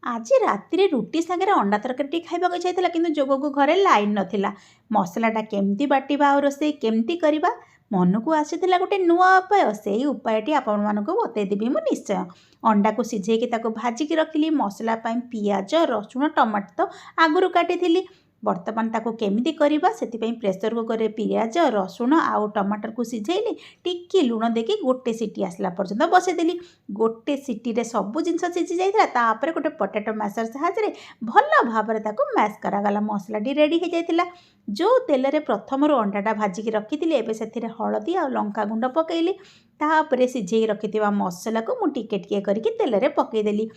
आज राति रुटी सागर अंडा तरकारी खाइबा चाहिए कि जोग को घरे लाइन नथिला। मसलाटा केमती बाटिबा और रोसे केमती करवा मन को आसीला गोटे नुआ उपाय से उपायटी आपण मानक बतईदेवी मु निश्चय। अंडा को सिझेकी भाजिकी रखिली मसला पियाज रसुण टमाटो तो आगुरी काटी बर्तमान ताको केमिति करवा से प्रेसर कुकर में पियाज रसुण आउ टमाटर को सिझेली टिके लुण देके गोटे सीटी आसला पर्यंत बसईदेली। गोटे सीटी रे सबू जिनस सिझी जाता गोटे पोटैटो मैशर साहाय्य भल भाव मैश करागला। मसलाटी रेडी हो जाता। जो तेल रे प्रथम अंडाटा भाजिकी रखी एवं से हलदी आ लंका गुंड पकईली तापर सिझे रखि मसला को मुझे टिके टिके करके तेल रे पकईदेली।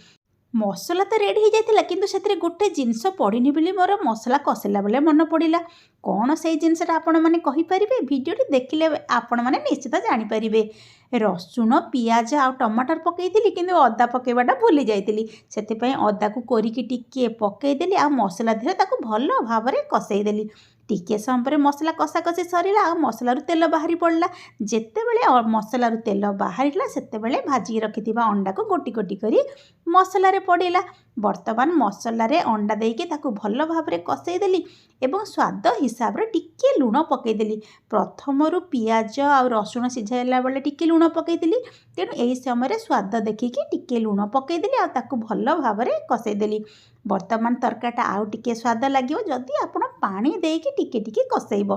मसला तो रेडी हो जाता कि से गोटे जिनस पड़नी बोली मोर मसला कषिला बेले मन पड़ा कौन से जिनसा आपण मैंने कहींपारे भिडियोटी देखिले आपण मैंने निश्चित जानीपारे। रसुण पियाज आ टमाटर पकईली कि अदा पकईवाटा भूली जाइली से अदा को कोरिकी टिके पकईदेली आ मसला धीरे भल भाव में कषईदेली। टिके समय पर मसला कषा कषि सरला आ मसलू तेल बाहरी पड़ा। जिते बड़े मसलू तेल बाहर से भाजी रखि अंडा को गोटी गोटी करी मसलार पड़ा। बर्तमान मसलार अंडा देके भल भाव में कषईदेली एवं स्वाद हिसाब से टिके लुण पकईदेली। प्रथम पियाज आ रसुण सिझाइला बेले टिके लुण पकईदेली तेणु यही समय स्वाद देखिकी टिके लुण पकईदेली आ भल भाव में कषईदेली। बर्तमान तरकारीटा आउ टिके स्वाद लगे जदि आपण पानी देके टिके टिके कषैब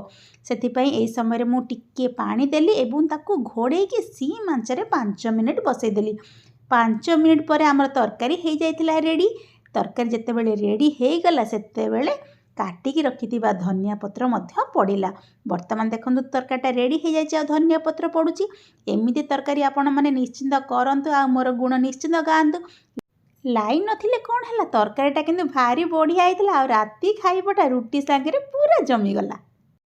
से यही समय मु टिके पानी देली एवं ताकू घोड़े सीम आंचरे 5 मिनिट बसईदेली। 5 मिनिट पर आमर तरकारी हो जाइतिला रेडी। तरकारी जितेबाला रेडी हो गला से काटिकी रखि धनिया पत्र पड़ा। बर्तमान देखो तरकारीटा रेडी हो जाए धनिया पत्र पड़ुची। एमती तरकारी आपण मैंने निश्चिंत करंतु आ मोर गुण निश्चिंत गाँतु। लाइन नथिले कौन है तरकारीटा किंतु भारी बढ़िया होता। राति खाइबटा रुटी सागे पूरा जमीगला।